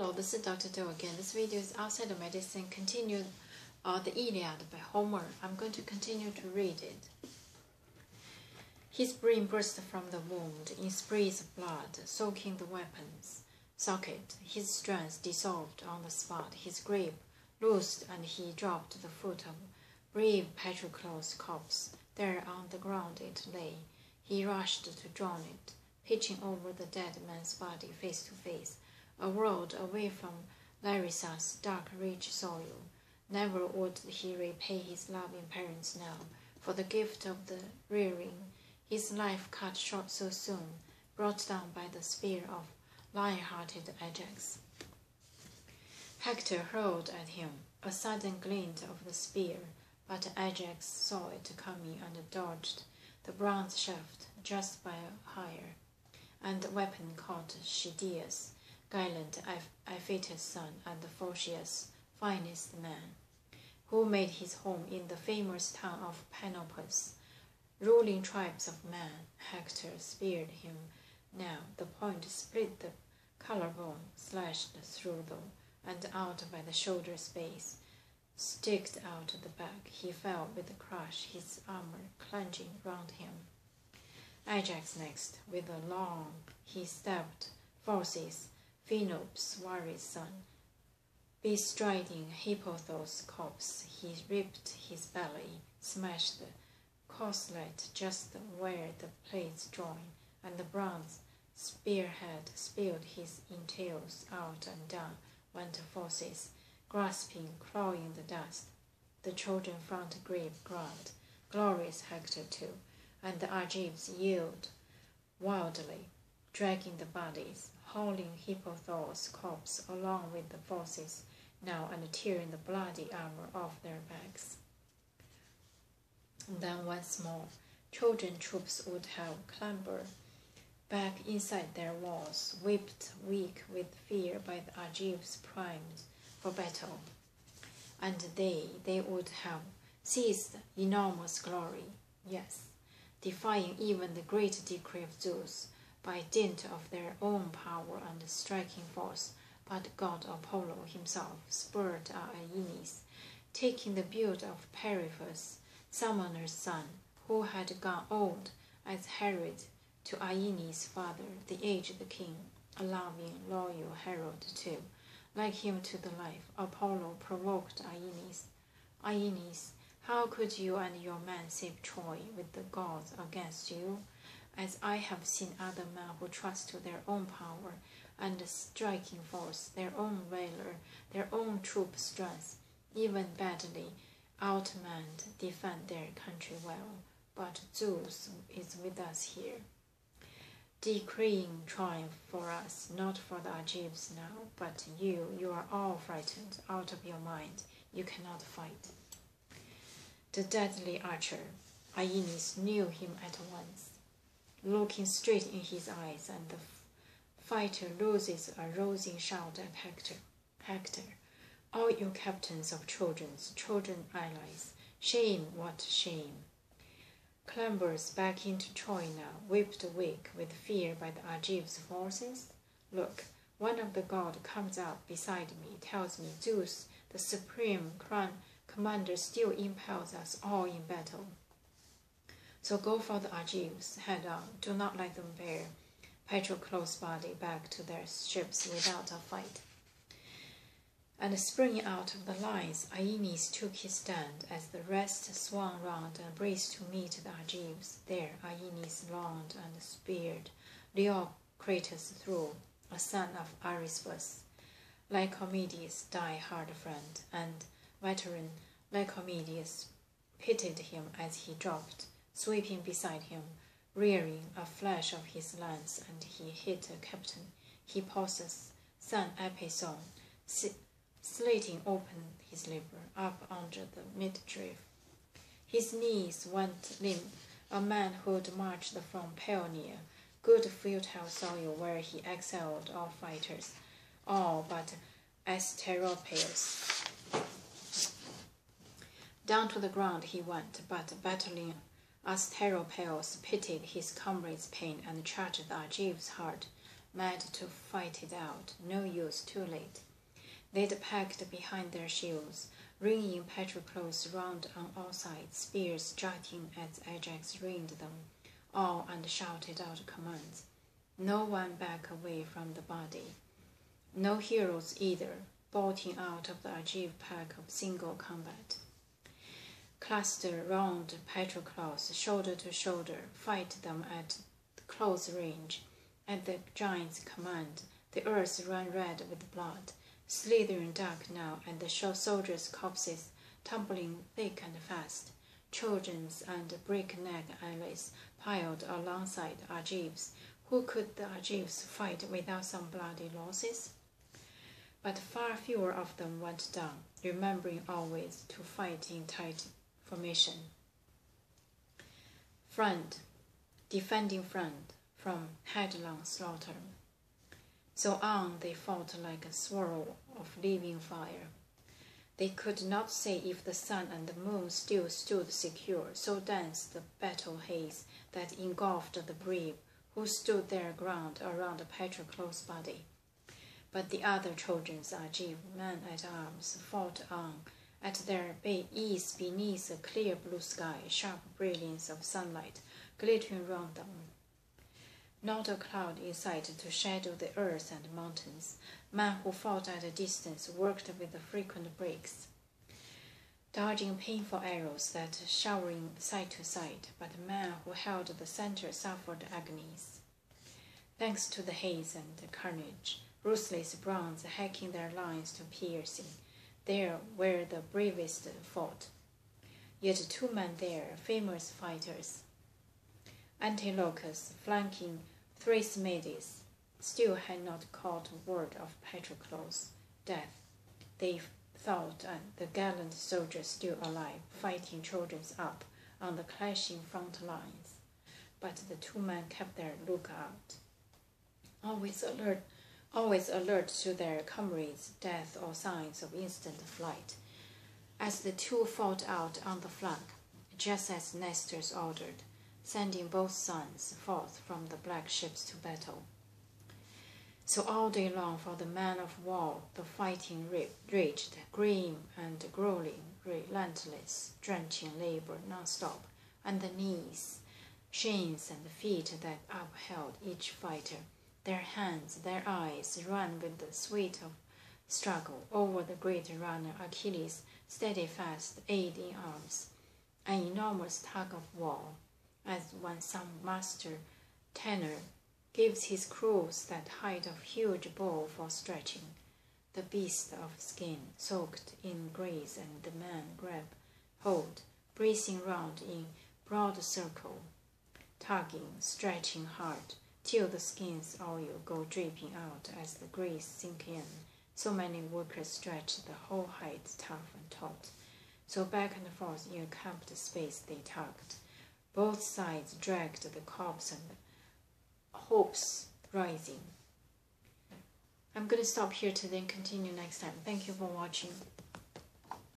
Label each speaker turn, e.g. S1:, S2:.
S1: Hello, this is Dr. Do again. This video is outside of medicine, continued the Iliad by Homer. I'm going to continue to read it. His brain burst from the wound in sprays of blood, soaking the weapon's socket. His strength dissolved on the spot. His grip loosed, and he dropped at the foot of brave Patroclus' corpse. There on the ground it lay. He rushed to join it, pitching over the dead man's body face to face. A world away from Larissa's dark, rich soil. Never would he repay his loving parents now for the gift of the rearing, his life cut short so soon, brought down by the spear of lion-hearted Ajax. Hector hurled at him a sudden glint of the spear, but Ajax saw it coming and dodged the bronze shaft just by a hair, and the weapon caught Schedius, gallant Iphitus' son and Phocius' finest man, who made his home in the famous town of Panopus. Ruling tribes of men, Hector speared him now. The point split the collarbone, slashed through and out by the shoulder space, sticked out the back. He fell with a crash, his armor clenching round him. Ajax next, with a long, he stabbed Phorcys, Phaenops' warrior son. Bestriding Hippothous' corpse, he ripped his belly, smashed the corselet just where the plates join, and the bronze spearhead spilled his entrails out, and down went Phorcys, grasping, clawing the dust. The Trojan front grip ground, glorious Hector too, and the Argives yelled wildly, dragging the bodies, hauling Hippothous' corpse along with the Phorcys now, and tearing the bloody armor off their backs. And then once more, Trojan troops would have clambered back inside their walls, whipped weak with fear by the Argives primed for battle. And they would have seized enormous glory, yes, defying even the great decree of Zeus, by dint of their own power and striking force. But god Apollo himself spurred Aeneas, taking the build of Periphas, Summoner's son, who had gone old as Herod to Aeneas' father, the aged king, a loving, loyal herald too, like him to the life. Apollo provoked Aeneas. Aeneas, how could you and your men save Troy with the gods against you? As I have seen other men who trust to their own power and striking force, their own valor, their own troop strength, even badly outmanned, defend their country well. But Zeus is with us here, decreeing triumph for us, not for the Argives now, but you are all frightened out of your mind. You cannot fight. The deadly archer, Aeneas knew him at once. Looking straight in his eyes, and the fighter loses a rousing shout at Hector. Hector, all you captains of Trojan allies, shame, what shame! Clambers back into Troy now, whipped weak with fear by the Argives' forces. Look, one of the gods comes up beside me, tells me Zeus, the supreme commander, still impels us all in battle. So go for the Argives, head on. Do not let them bear Patroclus' body back to their ships without a fight. And springing out of the lines, Aeneas took his stand as the rest swung round and braced to meet the Argives. There Aeneas longed and speared Leocritus through, a son of Arisbus, Lycomedes' die-hard friend, and veteran Lycomedes pitied him as he dropped, sweeping beside him, rearing a flash of his lance, and he hit Captain Hipposus' son Epison, slitting open his liver up under the midriff. His knees went limp, a man who'd marched from Paeonia, good fertile soil where he excelled all fighters, all but Asteropaeus. Down to the ground he went, but battling Asteropaeus pitied his comrade's pain and charged the Argives hard, mad to fight it out. No use, too late. They'd packed behind their shields, ringing Patroclus round on all sides, spears jutting as Ajax ringed them all and shouted out commands. No one back away from the body. No heroes either, bolting out of the Argive pack of single combat. Cluster round Patroclus, shoulder to shoulder, fight them at close range. At the giant's command, the earth ran red with blood, slithering dark now, and the soldiers' corpses tumbling thick and fast. Trojans and breakneck allies piled alongside Argives. Who could the Argives fight without some bloody losses? But far fewer of them went down, remembering always to fight in tight formation. Defending front from headlong slaughter. So on they fought like a swirl of living fire. They could not say if the sun and the moon still stood secure, so dense the battle haze that engulfed the brave who stood their ground around Patroclus' body. But the other Trojans, Argive men-at-arms, fought on at their ease beneath a clear blue sky, sharp brilliance of sunlight glittering round them. Not a cloud in sight to shadow the earth and mountains. Men who fought at a distance worked with the frequent breaks, dodging painful arrows that showering side to side, but men who held the center suffered agonies. Thanks to the haze and the carnage, ruthless bronze hacking their lines to piercing, there where the bravest fought. Yet 2 men there, famous fighters, Antilochus flanking Thrasymedes, still had not caught word of Patroclus' death. They thought the gallant soldiers still alive, fighting Trojans up on the clashing front lines. But the 2 men kept their lookout, always alert to their comrades' death or signs of instant flight. As the 2 fought out on the flank, just as Nestor's ordered, sending both sons forth from the black ships to battle. So all day long for the man of war the fighting raged, grim and grueling, relentless, drenching labor non-stop, and the knees, shins and feet that upheld each fighter, their hands, their eyes ran with the sweat of struggle over the great runner Achilles, steadfast, aid in arms, an enormous tug of war, as when some master tanner gives his crews that height of huge bow for stretching, the beast of skin soaked in grease, and the man grab hold, bracing round in broad circle, tugging, stretching hard, till the skin's oil go dripping out as the grease sink in. So many workers stretch the whole height tough and taut. So back and forth in a camped space they tugged. Both sides dragged the corpse and hopes rising. I'm going to stop here to then continue next time. Thank you for watching.